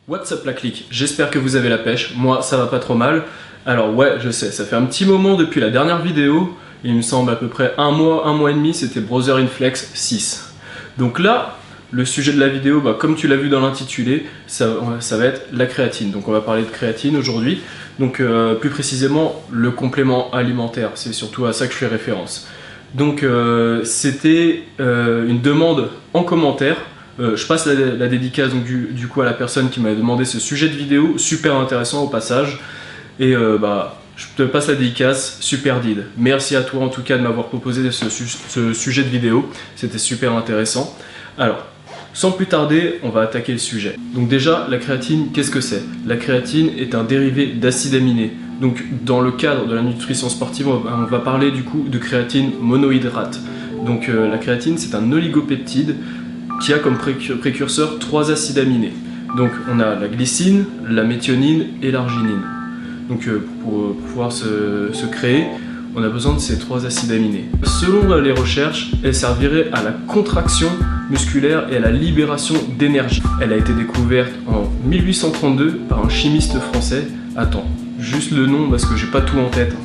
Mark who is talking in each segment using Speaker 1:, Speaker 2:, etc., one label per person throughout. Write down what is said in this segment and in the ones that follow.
Speaker 1: What's up la clique, j'espère que vous avez la pêche, moi ça va pas trop mal. Alors ouais, je sais, ça fait un petit moment depuis la dernière vidéo, il me semble à peu près un mois et demi, c'était Brother in Flex 6. Donc là, le sujet de la vidéo, comme tu l'as vu dans l'intitulé, ça va être la créatine. Donc on va parler de créatine aujourd'hui, donc plus précisément le complément alimentaire, c'est surtout à ça que je fais référence. Donc c'était une demande en commentaire. Je passe la dédicace donc, du coup à la personne qui m'a demandé ce sujet de vidéo, super intéressant au passage. Et je te passe la dédicace, super Did. Merci à toi en tout cas de m'avoir proposé ce sujet de vidéo, c'était super intéressant. Alors, sans plus tarder, on va attaquer le sujet. Donc déjà, la créatine, qu'est-ce que c'est? La créatine est un dérivé d'acide aminé. Donc dans le cadre de la nutrition sportive, on va parler du coup de créatine monohydrate. Donc la créatine, c'est un oligopeptide qui a comme précurseur 3 acides aminés. Donc on a la glycine, la méthionine et l'arginine. Donc pour pouvoir se créer, on a besoin de ces 3 acides aminés. Selon les recherches, elle servirait à la contraction musculaire et à la libération d'énergie. Elle a été découverte en 1832 par un chimiste français. Attends, juste le nom parce que j'ai pas tout en tête.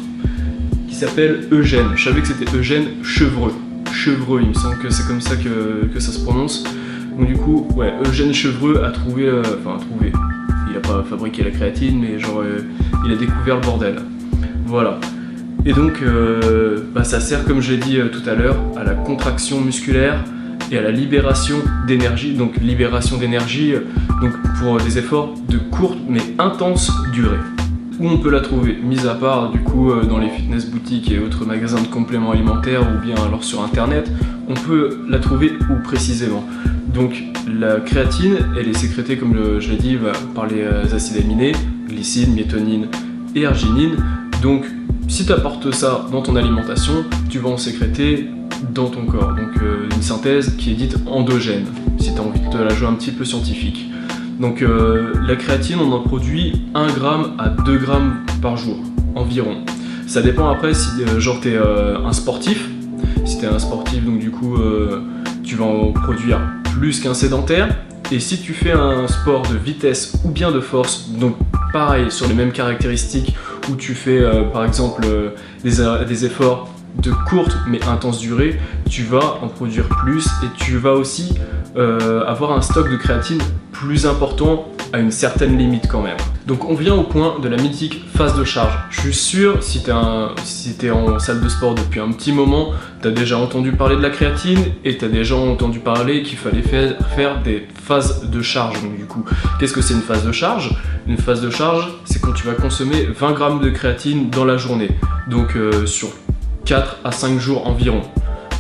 Speaker 1: Qui s'appelle Eugène. Je savais que c'était Eugène Chevreux. Chevreux, il me semble que c'est comme ça que ça se prononce. Donc du coup, ouais, Eugène Chevreux a trouvé, il a pas fabriqué la créatine, mais genre il a découvert le bordel. Voilà. Et donc ça sert, comme je l'ai dit tout à l'heure, à la contraction musculaire et à la libération d'énergie. Donc libération d'énergie donc pour des efforts de courte mais intense durée. Où on peut la trouver, mis à part du coup dans les fitness boutiques et autres magasins de compléments alimentaires ou bien alors sur internet, on peut la trouver où précisément. Donc la créatine, elle est sécrétée comme je l'ai dit par les acides aminés, glycine, méthionine et arginine. Donc si tu apportes ça dans ton alimentation, tu vas en sécréter dans ton corps. Donc une synthèse qui est dite endogène, si tu as envie de te la jouer un petit peu scientifique. Donc la créatine, on en produit 1 g à 2 g par jour, environ. Ça dépend après si genre tu es un sportif. Si tu es un sportif, donc du coup tu vas en produire plus qu'un sédentaire. Et si tu fais un sport de vitesse ou bien de force, donc pareil sur les mêmes caractéristiques, où tu fais par exemple des efforts de courte mais intense durée, tu vas en produire plus et tu vas aussi avoir un stock de créatine plus important à une certaine limite quand même. Donc on vient au point de la mythique phase de charge. Je suis sûr, si t'es en salle de sport depuis un petit moment, t'as déjà entendu parler de la créatine et t'as déjà entendu parler qu'il fallait faire des phases de charge. Donc du coup, qu'est-ce que c'est une phase de charge? Une phase de charge, c'est quand tu vas consommer 20 g de créatine dans la journée. Donc sur 4 à 5 jours environ.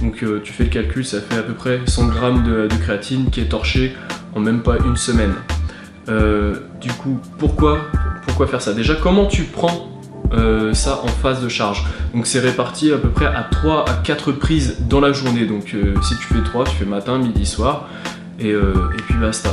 Speaker 1: Donc tu fais le calcul, ça fait à peu près 100 g de créatine qui est torchée en même pas une semaine. Du coup, pourquoi faire ça? Déjà, comment tu prends ça en phase de charge? Donc c'est réparti à peu près à 3 à 4 prises dans la journée. Donc si tu fais 3, tu fais matin, midi, soir et puis basta.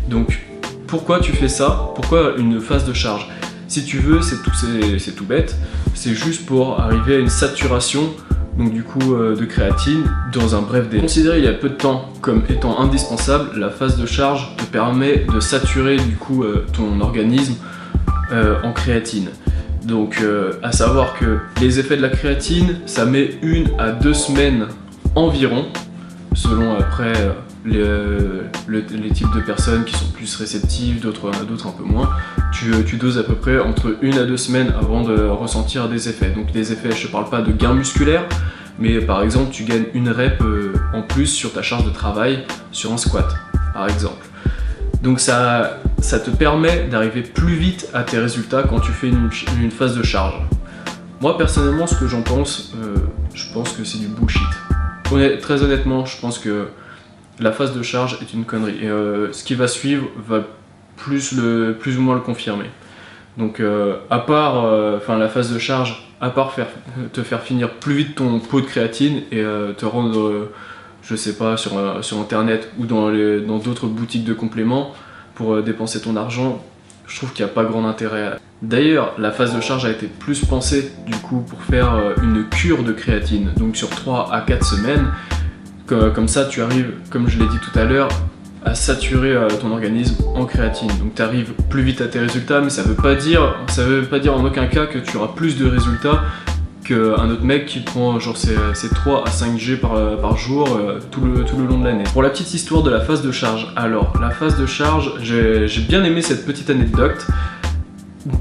Speaker 1: Donc pourquoi tu fais ça? Pourquoi une phase de charge? Si tu veux, c'est tout bête, c'est juste pour arriver à une saturation donc du coup de créatine dans un bref délai. Considéré il y a peu de temps comme étant indispensable, la phase de charge te permet de saturer du coup ton organisme en créatine. Donc à savoir que les effets de la créatine, ça met 1 à 2 semaines environ, selon après les types de personnes qui sont plus réceptives, d'autres un peu moins. Tu doses à peu près entre 1 à 2 semaines avant de ressentir des effets. Donc des effets, je ne parle pas de gain musculaire, mais par exemple tu gagnes une rep en plus sur ta charge de travail sur un squat, par exemple. Donc ça te permet d'arriver plus vite à tes résultats quand tu fais une phase de charge. Moi personnellement, ce que j'en pense, je pense que c'est du bullshit. Très honnêtement, je pense que la phase de charge est une connerie. Et ce qui va suivre va plus ou moins le confirmer. Donc à part la phase de charge, à part te faire finir plus vite ton pot de créatine et te rendre, je sais pas, sur internet ou dans d'autres boutiques de compléments pour dépenser ton argent, je trouve qu'il n'y a pas grand intérêt. D'ailleurs, la phase de charge a été plus pensée du coup pour faire une cure de créatine, donc sur 3 à 4 semaines. Comme ça, tu arrives, comme je l'ai dit tout à l'heure, à saturer ton organisme en créatine. Donc tu arrives plus vite à tes résultats, mais ça veut pas dire en aucun cas que tu auras plus de résultats qu'un autre mec qui prend genre ses 3 à 5 G par jour tout le long de l'année. Pour la petite histoire de la phase de charge, alors la phase de charge, j'ai bien aimé cette petite anecdote.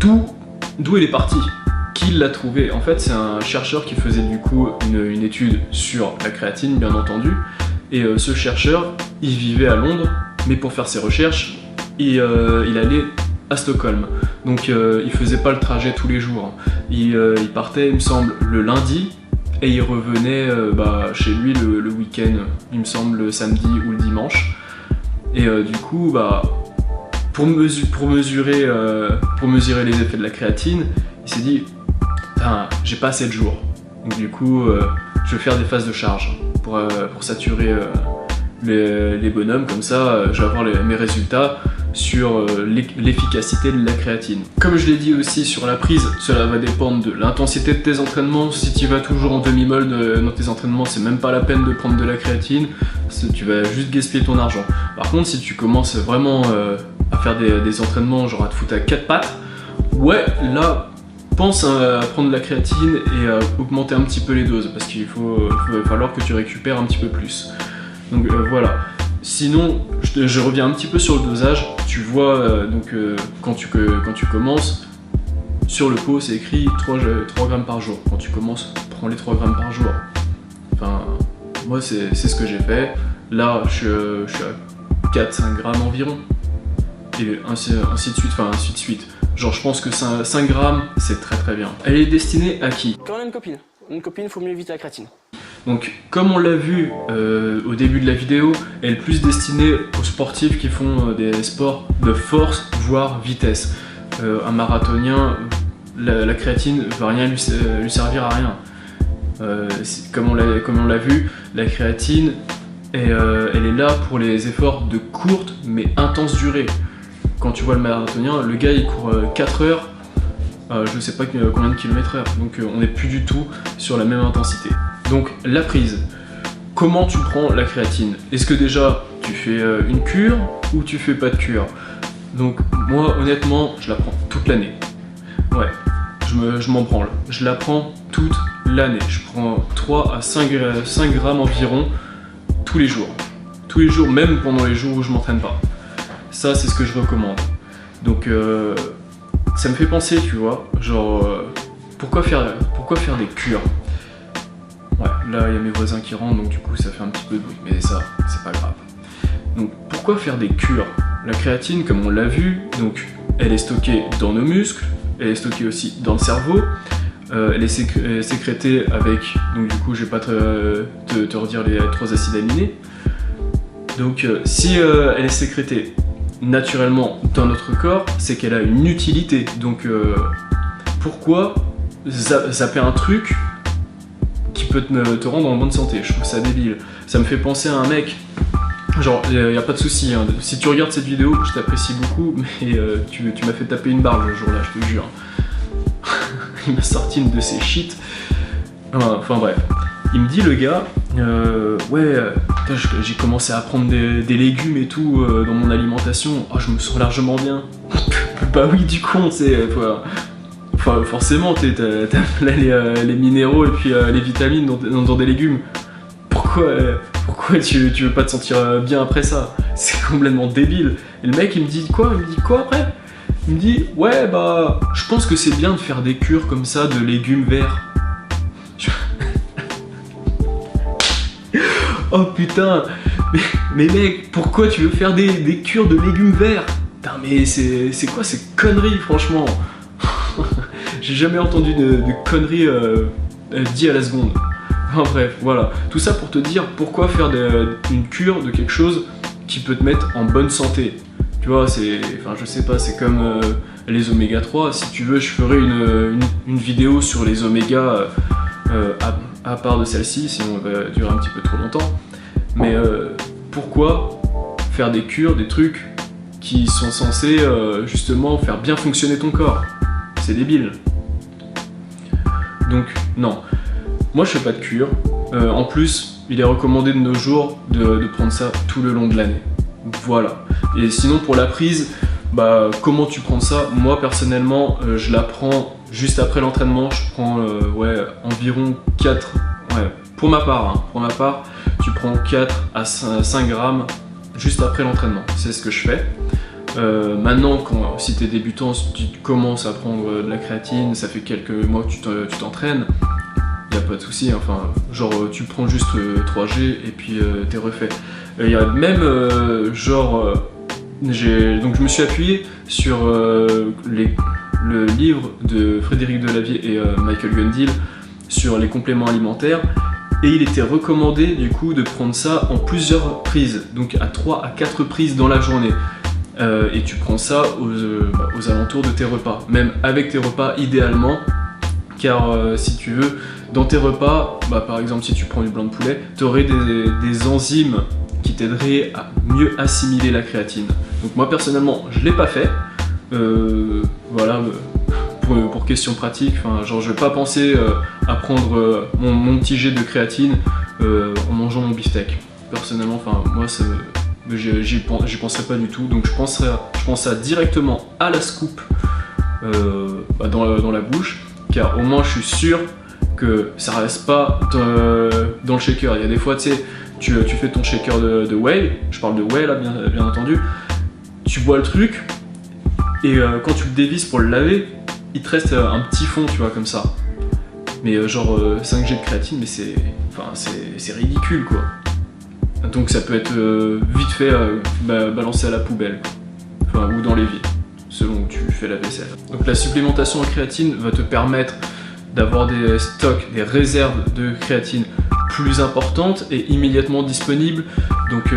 Speaker 1: D'où elle est partie? Qui l'a trouvé? En fait, c'est un chercheur qui faisait du coup une étude sur la créatine, bien entendu. Et ce chercheur, il vivait à Londres, mais pour faire ses recherches, il allait à Stockholm. Donc il faisait pas le trajet tous les jours. Il partait, il me semble, le lundi, et il revenait chez lui le week-end, il me semble le samedi ou le dimanche. Et du coup, pour mesurer les effets de la créatine, il s'est dit j'ai pas assez de jours. Donc du coup, je vais faire des phases de charge pour saturer les bonhommes, comme ça je vais avoir mes résultats sur l'efficacité de la créatine. Comme je l'ai dit aussi sur la prise, cela va dépendre de l'intensité de tes entraînements. Si tu vas toujours en demi-molle dans tes entraînements, c'est même pas la peine de prendre de la créatine, tu vas juste gaspiller ton argent. Par contre, si tu commences vraiment à faire des entraînements genre à te foutre à 4 pattes, ouais, là pense à prendre de la créatine et à augmenter un petit peu les doses, parce qu'il va falloir que tu récupères un petit peu plus. Donc voilà. Sinon, je reviens un petit peu sur le dosage. Tu vois, quand tu commences, sur le pot c'est écrit 3 grammes par jour. Quand tu commences, prends les 3 grammes par jour. Enfin, moi c'est ce que j'ai fait. Là, je suis à 4-5 grammes environ. Et ainsi de suite. Genre, je pense que 5 grammes, c'est très très bien. Elle est destinée à qui?
Speaker 2: Quand on a une copine, faut mieux éviter la créatine.
Speaker 1: Donc, comme on l'a vu au début de la vidéo, elle est plus destinée aux sportifs qui font des sports de force, voire vitesse. Un marathonien, la créatine ne va rien lui servir à rien. Comme on l'a vu, la créatine, elle est là pour les efforts de courte mais intense durée. Quand tu vois le marathonien, le gars il court 4 heures, je sais pas combien de kilomètres heure, donc on n'est plus du tout sur la même intensité. Donc la prise, comment tu prends la créatine? Est-ce que déjà tu fais une cure ou tu fais pas de cure? Donc moi honnêtement je la prends toute l'année. Ouais, je m'en branle, je la prends toute l'année. Je prends 3 à 5 grammes environ tous les jours. Tous les jours, même pendant les jours où je m'entraîne pas. Ça, c'est ce que je recommande. Donc, ça me fait penser, tu vois, genre, pourquoi faire des cures? Ouais, là, il y a mes voisins qui rentrent, donc du coup, ça fait un petit peu de bruit, mais ça, c'est pas grave. Donc, pourquoi faire des cures? La créatine, comme on l'a vu, donc, elle est stockée dans nos muscles, elle est stockée aussi dans le cerveau, elle est sécrétée avec, donc du coup, je vais pas te redire les 3 acides aminés. Donc, si elle est sécrétée naturellement dans notre corps, c'est qu'elle a une utilité. Donc pourquoi zapper un truc qui peut te rendre en bonne santé? Je trouve ça débile. Ça me fait penser à un mec, genre y a pas de souci, hein. Si tu regardes cette vidéo, je t'apprécie beaucoup, mais tu m'as fait taper une barre le jour-là, je te jure. Il m'a sorti une de ses shit. Enfin bref, il me dit le gars, j'ai commencé à prendre des légumes et tout dans mon alimentation, je me sens largement bien. Bah oui, du con, enfin, forcément, t'as les minéraux et puis les vitamines dans des légumes. Pourquoi tu veux pas te sentir bien après ça? C'est complètement débile. Et le mec, il me dit quoi après? Il me dit, ouais, je pense que c'est bien de faire des cures comme ça de légumes verts. Oh putain, mais mec, pourquoi tu veux faire des cures de légumes verts? Putain, mais c'est quoi ces conneries, franchement? J'ai jamais entendu de conneries dit à la seconde. Enfin bref, voilà. Tout ça pour te dire pourquoi faire une cure de quelque chose qui peut te mettre en bonne santé. Tu vois, je sais pas, c'est comme les oméga 3. Si tu veux, je ferai une vidéo sur les oméga à part de celle-ci, sinon on va durer un petit peu trop longtemps. Mais pourquoi faire des cures, des trucs qui sont censés justement faire bien fonctionner ton corps? C'est débile. Donc non, moi je fais pas de cure. En plus, il est recommandé de nos jours de prendre ça tout le long de l'année. Voilà. Et sinon pour la prise, bah comment tu prends ça? Moi personnellement, je la prends juste après l'entraînement. Je prends environ 4, pour ma part, tu prends 4 à 5 grammes juste après l'entraînement. C'est ce que je fais. Maintenant, si tu es débutant, si tu commences à prendre de la créatine, ça fait quelques mois que tu t'entraînes, il n'y a pas de souci, enfin, genre tu prends juste 3G et puis t'es refait. Il y a même donc je me suis appuyé sur le livre de Frédéric Delavier et Michael Gundil sur les compléments alimentaires, et il était recommandé du coup de prendre ça en plusieurs prises, donc à 3 à 4 prises dans la journée. Et tu prends ça aux alentours de tes repas, même avec tes repas idéalement, car si tu veux, dans tes repas, par exemple si tu prends du blanc de poulet, tu aurais des enzymes qui t'aideraient à mieux assimiler la créatine. Donc moi personnellement, je ne l'ai pas fait, voilà, pour question pratique, genre je vais pas penser à prendre mon petit jet de créatine en mangeant mon beefsteak. Personnellement, moi j'y penserais pas du tout, donc je pense ça directement à la scoop dans la bouche, car au moins je suis sûr que ça reste pas dans le shaker. Il y a des fois, tu sais, tu fais ton shaker de whey, je parle de whey là bien entendu, tu bois le truc, et quand tu le dévisses pour le laver, il te reste un petit fond, tu vois, comme ça. Mais genre 5 G de créatine, mais c'est ridicule quoi. Donc ça peut être vite fait balancé à la poubelle, ou dans l'évier, selon où tu fais la vaisselle. Donc la supplémentation en créatine va te permettre d'avoir des stocks, des réserves de créatine plus importantes et immédiatement disponibles. Donc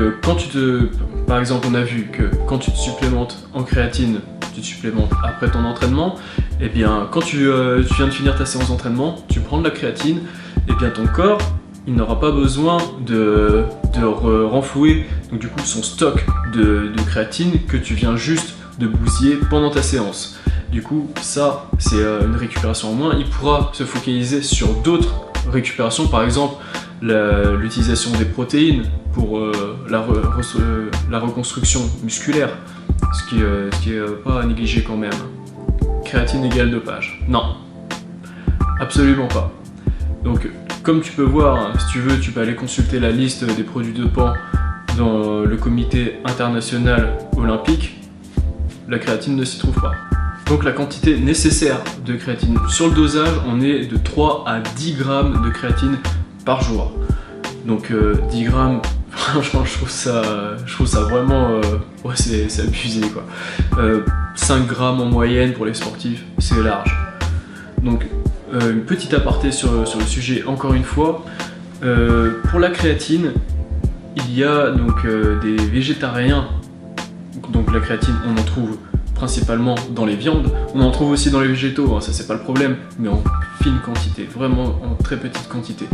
Speaker 1: par exemple, on a vu que quand tu te supplémentes en créatine, tu te supplémentes après ton entraînement, et bien quand tu viens de finir ta séance d'entraînement, tu prends de la créatine, et bien ton corps, il n'aura pas besoin de renflouer donc du coup son stock de créatine que tu viens juste de bousiller pendant ta séance. Du coup, ça c'est une récupération en moins. Il pourra se focaliser sur d'autres récupérations, par exemple l'utilisation des protéines pour la reconstruction musculaire, ce qui est pas à négliger quand même. Créatine égale dopage? Non, absolument pas. Donc comme tu peux voir, si tu veux, tu peux aller consulter la liste des produits dopants dans le comité international olympique. La créatine ne s'y trouve pas. Donc la quantité nécessaire de créatine, sur le dosage, on est de 3 à 10 grammes de créatine par jour. Donc 10 grammes, franchement je trouve ça vraiment, c'est abusé quoi. 5 grammes en moyenne pour les sportifs, c'est large. Donc une petite aparté sur le sujet encore une fois. Pour la créatine, il y a donc des végétariens. Donc la créatine, on en trouve principalement dans les viandes, on en trouve aussi dans les végétaux, ça c'est pas le problème, mais en fine quantité, vraiment en très petite quantité.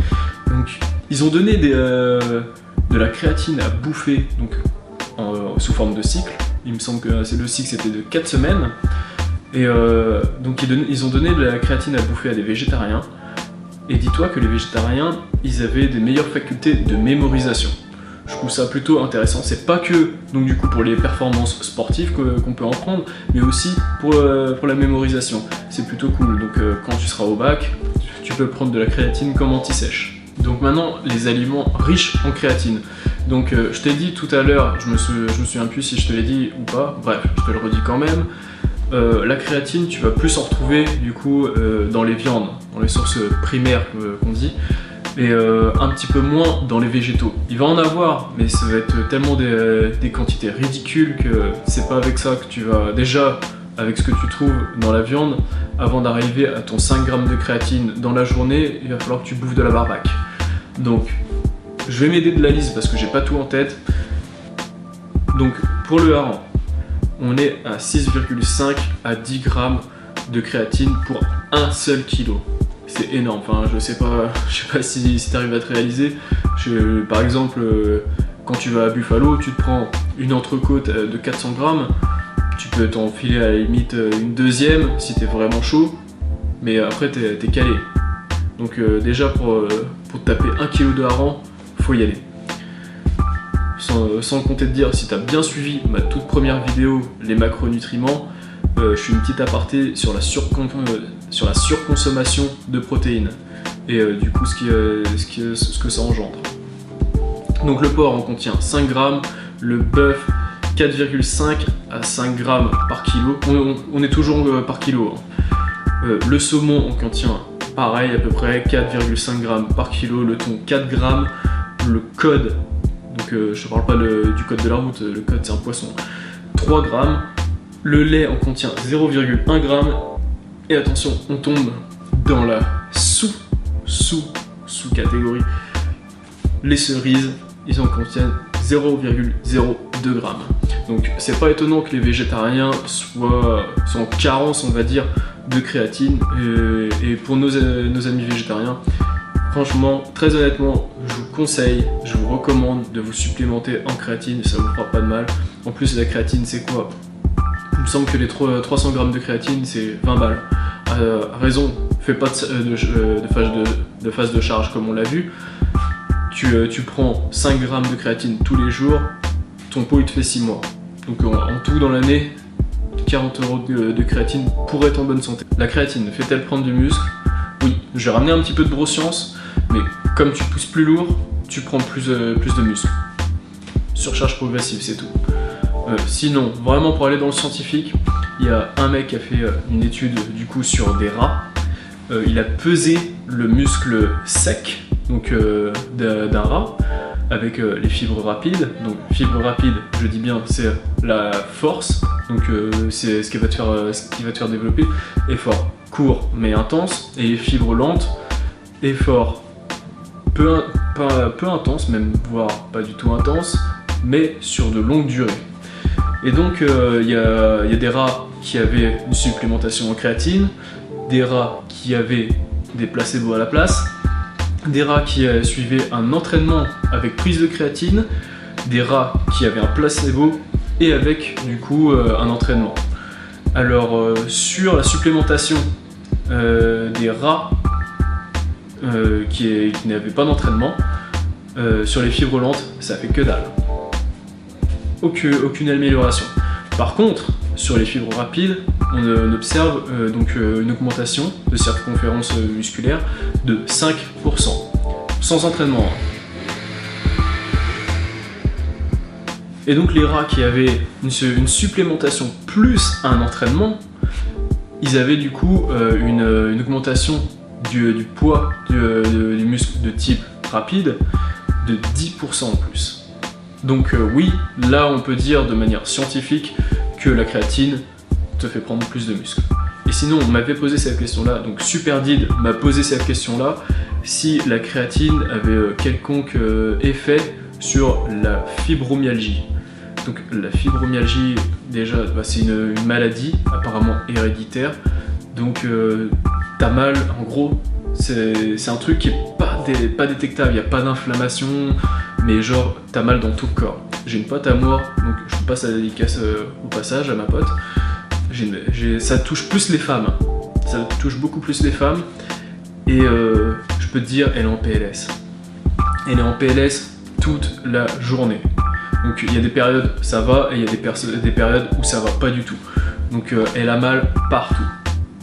Speaker 1: Donc ils ont donné de la créatine à bouffer donc, sous forme de cycle. Il me semble que le cycle c'était de 4 semaines. Et donc ils ont donné de la créatine à bouffer à des végétariens. Et dis-toi que les végétariens, ils avaient des meilleures facultés de mémorisation. Je trouve ça plutôt intéressant. C'est pas que donc du coup pour les performances sportives qu'on peut en prendre, mais aussi pour la mémorisation. C'est plutôt cool. Donc quand tu seras au bac, tu peux prendre de la créatine comme anti-sèche. Donc maintenant, les aliments riches en créatine. Donc je t'ai dit tout à l'heure, je me souviens plus si je te l'ai dit ou pas, bref, je te le redis quand même. La créatine, tu vas plus en retrouver du coup dans les viandes, dans les sources primaires qu'on dit, et un petit peu moins dans les végétaux. Il va en avoir, mais ça va être tellement des quantités ridicules que c'est pas avec ça que tu vas, déjà avec ce que tu trouves dans la viande, avant d'arriver à ton 5 grammes de créatine dans la journée, il va falloir que tu bouffes de la barbaque. Donc je vais m'aider de la liste parce que j'ai pas tout en tête. Donc pour le hareng, on est à 6,5 à 10 grammes de créatine pour un seul kilo. C'est énorme, je sais pas si tu arrives à te réaliser. Par exemple, quand tu vas à Buffalo, tu te prends une entrecôte de 400 grammes, tu peux t'enfiler à la limite une deuxième si t'es vraiment chaud, mais après t'es calé. Donc déjà pour te taper 1 kg de hareng, faut y aller. sans compter de dire, si tu as bien suivi ma toute première vidéo, les macronutriments, je fais une petite aparté sur la surconsommation de protéines et du coup ce que ça engendre. Donc le porc en contient 5 grammes, le bœuf 4,5 à 5 grammes par kilo, on est toujours par kilo. Le saumon en contient pareil à peu près 4,5 grammes par kilo, le thon 4 grammes, le cod, donc je te parle pas du code de la route, le cod c'est un poisson, 3 grammes, le lait en contient 0,1 gramme, et attention, on tombe dans la sous-catégorie, les cerises, ils en contiennent 0,02 grammes. Donc c'est pas étonnant que les végétariens soient en carence, on va dire, de créatine, et pour nos amis végétariens, franchement, très honnêtement, je vous conseille, je vous recommande de vous supplémenter en créatine, ça vous fera pas de mal. En plus, la créatine, c'est quoi? Il me semble que les 300 grammes de créatine, c'est 20 balles. Raison, fais pas de phase de charge comme on l'a vu. Tu prends 5 grammes de créatine tous les jours, ton pot il te fait 6 mois. Donc en tout dans l'année, 40 € de créatine pour être en bonne santé. La créatine fait-elle prendre du muscle? Oui, je vais ramener un petit peu de broscience, mais comme tu pousses plus lourd, tu prends plus de muscle. Surcharge progressive, c'est tout. Sinon, vraiment pour aller dans le scientifique, il y a un mec qui a fait une étude du coup sur des rats. Il a pesé le muscle sec donc d'un rat avec les fibres rapides. Donc fibres rapides, je dis bien, c'est la force. Donc c'est ce qui va te faire développer. Effort court mais intense, et les fibres lentes, effort peu intense, même voire pas du tout intense, mais sur de longues durées. Et donc il y a des rats qui avaient une supplémentation en créatine, des rats qui avaient des placebos à la place, des rats qui suivaient un entraînement avec prise de créatine, des rats qui avaient un placebo et avec du coup un entraînement. Alors sur la supplémentation des rats qui n'avaient pas d'entraînement, sur les fibres lentes, ça fait que dalle. Aucune amélioration. Par contre, sur les fibres rapides, on observe donc une augmentation de circonférence musculaire de 5%, sans entraînement. Et donc les rats qui avaient une supplémentation plus un entraînement, ils avaient du coup une augmentation du poids du muscle de type rapide de 10% en plus. Donc oui, là on peut dire de manière scientifique que la créatine te fait prendre plus de muscles. Et sinon, on m'avait posé cette question-là, donc Superdid m'a posé cette question-là, si la créatine avait quelconque effet sur la fibromyalgie. Donc la fibromyalgie, déjà, c'est une maladie apparemment héréditaire, donc t'as mal, en gros, c'est un truc qui est pas détectable, il n'y a pas d'inflammation, mais genre t'as mal dans tout le corps. J'ai une pote à moi, donc je vous passe la dédicace au passage à ma pote. Ça touche plus les femmes, ça touche beaucoup plus les femmes, et je peux te dire, elle est en PLS. Elle est en PLS toute la journée. Donc il y a des périodes ça va, et il y a des périodes où ça va pas du tout. Donc elle a mal partout.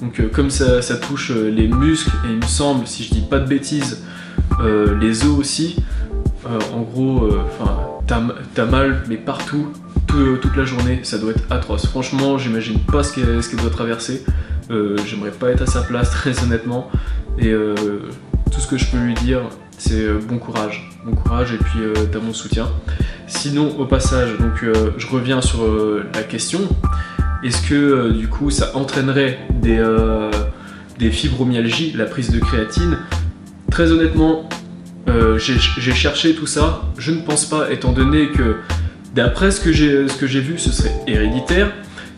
Speaker 1: Donc comme ça touche les muscles, et il me semble, si je dis pas de bêtises, les os aussi, en gros, t'as mal mais partout, toute la journée, ça doit être atroce. Franchement, j'imagine pas ce qu'elle doit traverser. J'aimerais pas être à sa place, très honnêtement. Et tout ce que je peux lui dire, c'est bon courage, et puis t'as mon soutien. Sinon, au passage, donc je reviens sur la question. Est-ce que du coup ça entraînerait des fibromyalgies, la prise de créatine? Très honnêtement, j'ai cherché tout ça, je ne pense pas, étant donné que d'après ce que j'ai vu, ce serait héréditaire.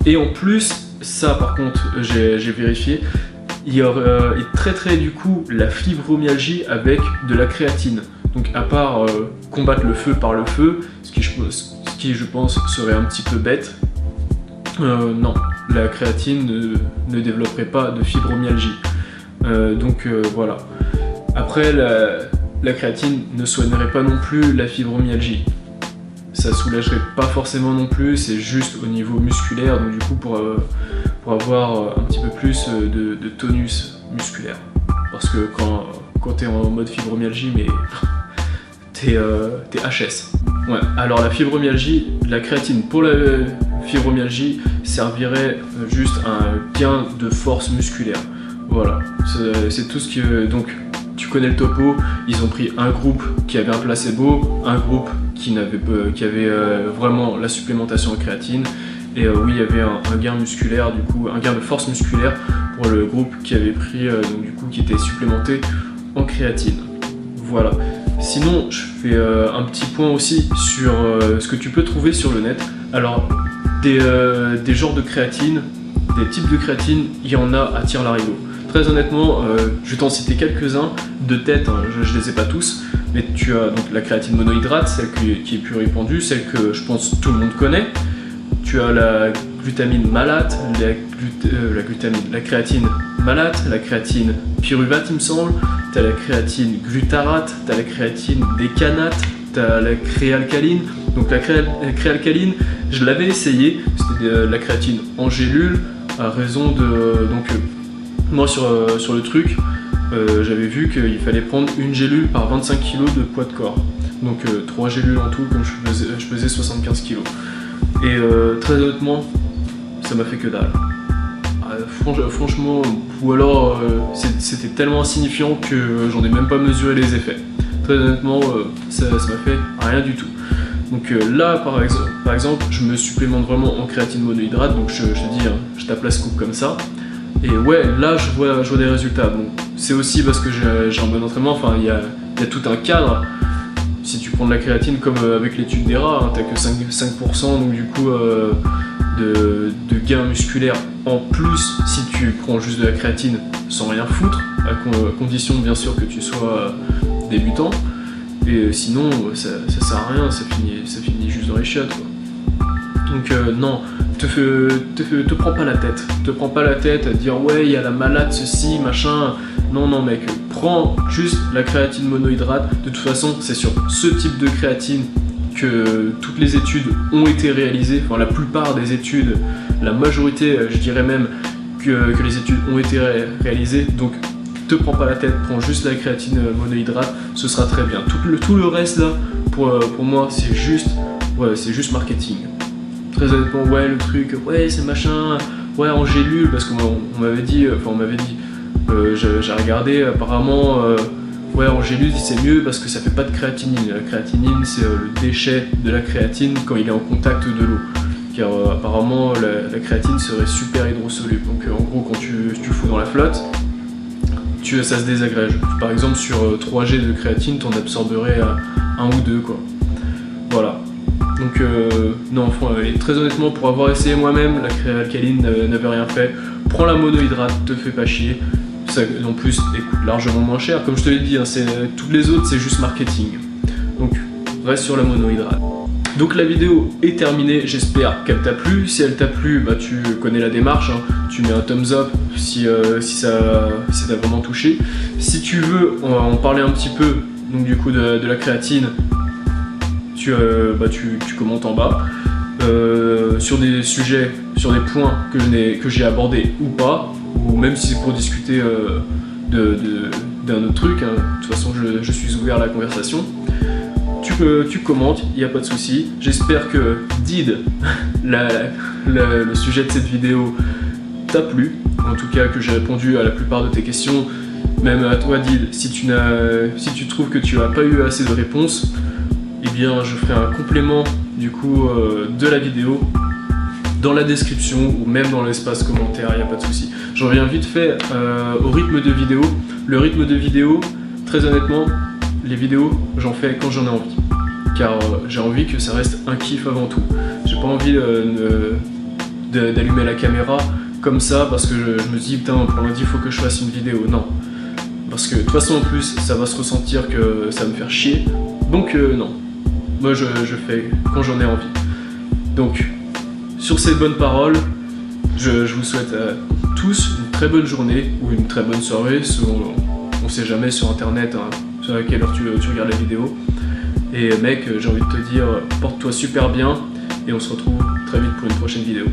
Speaker 1: Et en plus, ça par contre, j'ai vérifié, il traiterait du coup la fibromyalgie avec de la créatine. Donc à part combattre le feu par le feu, ce qui je pense serait un petit peu bête, non, la créatine ne développerait pas de fibromyalgie. Donc voilà. Après, la créatine ne soignerait pas non plus la fibromyalgie. ça soulagerait pas forcément non plus, c'est juste au niveau musculaire, donc du coup pour avoir un petit peu plus de tonus musculaire. Parce que quand t'es en mode fibromyalgie, mais t'es HS. Ouais, alors la fibromyalgie, la créatine pour la fibromyalgie servirait juste à un gain de force musculaire. Voilà, c'est tout ce que... Donc tu connais le topo, ils ont pris un groupe qui avait un placebo, un groupe qui avait vraiment la supplémentation en créatine, et oui, il y avait un gain musculaire, du coup, un gain de force musculaire pour le groupe qui avait pris, donc du coup, qui était supplémenté en créatine. Voilà. Sinon, je fais un petit point aussi sur ce que tu peux trouver sur le net. Alors, des genres de créatine, des types de créatine, il y en a à tire-larigot. Très honnêtement, je vais t'en citer quelques-uns de tête, hein, je les ai pas tous, mais tu as donc la créatine monohydrate, celle qui est plus répandue, celle que je pense tout le monde connaît. Tu as la glutamine malate, la créatine malate, la créatine pyruvate il me semble, tu as la créatine glutarate, tu as la créatine décanate, tu as la créalcaline. Donc la créalcaline, je l'avais essayé, c'était la créatine en gélule, à raison de... Donc moi sur le truc, j'avais vu qu'il fallait prendre une gélule par 25 kg de poids de corps. Donc 3 gélules en tout, comme je pesais 75 kg. Et très honnêtement, ça m'a fait que dalle. Franchement, ou alors c'était tellement insignifiant que j'en ai même pas mesuré les effets. Très honnêtement, ça m'a fait rien du tout. Donc là, par exemple, je me supplémente vraiment en créatine monohydrate, donc je te dis, hein, je tape la scoop comme ça. Et ouais, là je vois des résultats. Bon, c'est aussi parce que j'ai un bon entraînement, enfin il y a tout un cadre. Si tu prends de la créatine comme avec l'étude des rats, hein, t'as que 5%, donc du coup de gain musculaire en plus si tu prends juste de la créatine sans rien foutre, à condition bien sûr que tu sois débutant. Et sinon ça sert à rien, ça finit juste dans les chiottes, quoi. Donc non, te prends pas la tête. Te prends pas la tête à dire ouais il y a la malade ceci machin. Non mec, prends juste la créatine monohydrate. De toute façon c'est sur ce type de créatine que toutes les études ont été réalisées. Enfin la plupart des études, la majorité je dirais même que les études ont été réalisées. Donc te prends pas la tête, prends juste la créatine monohydrate, ce sera très bien. Tout le reste là, pour moi c'est juste marketing. Très honnêtement, ouais le truc, ouais c'est machin, ouais en gélule, parce qu'on m'avait dit, j'ai regardé apparemment, ouais en gélule c'est mieux parce que ça fait pas de créatinine. La créatinine c'est le déchet de la créatine quand il est en contact de l'eau. Car apparemment la créatine serait super hydrosoluble. Donc en gros quand tu fous dans la flotte, ça se désagrège. Par exemple sur 3G de créatine, t'en absorberais 1 ou 2 quoi. Voilà. Donc non, très honnêtement, pour avoir essayé moi-même, la créalcaline n'avait rien fait. Prends la monohydrate, te fais pas chier. Ça en plus elle coûte largement moins cher. Comme je te l'ai dit, hein, toutes les autres c'est juste marketing. Donc reste sur la monohydrate. Donc la vidéo est terminée, j'espère qu'elle t'a plu. Si elle t'a plu, bah, tu connais la démarche, hein. Tu mets un thumbs up si t'as vraiment touché. Si tu veux en parler un petit peu, donc du coup de la créatine, tu commentes en bas. Sur des sujets, sur des points que j'ai abordés ou pas, ou même si c'est pour discuter d'un autre truc, hein. De toute façon je suis ouvert à la conversation. Tu commentes, il n'y a pas de souci. J'espère que Did, le sujet de cette vidéo, t'a plu. En tout cas que j'ai répondu à la plupart de tes questions. Même à toi Did, si tu trouves que tu n'as pas eu assez de réponses, eh bien je ferai un complément du coup de la vidéo dans la description ou même dans l'espace commentaire, il n'y a pas de souci. Je reviens vite fait au rythme de vidéo. Le rythme de vidéo, très honnêtement, les vidéos, j'en fais quand j'en ai envie. Car j'ai envie que ça reste un kiff avant tout. J'ai pas envie d'allumer la caméra comme ça parce que je me dis putain pour lundi il faut que je fasse une vidéo. Non. Parce que de toute façon en plus ça va se ressentir que ça va me faire chier. Donc non. Moi je fais quand j'en ai envie. Donc sur ces bonnes paroles, je vous souhaite à tous une très bonne journée ou une très bonne soirée. On sait jamais sur internet, hein, à quelle heure tu regardes la vidéo. Et mec, j'ai envie de te dire, porte-toi super bien et on se retrouve très vite pour une prochaine vidéo.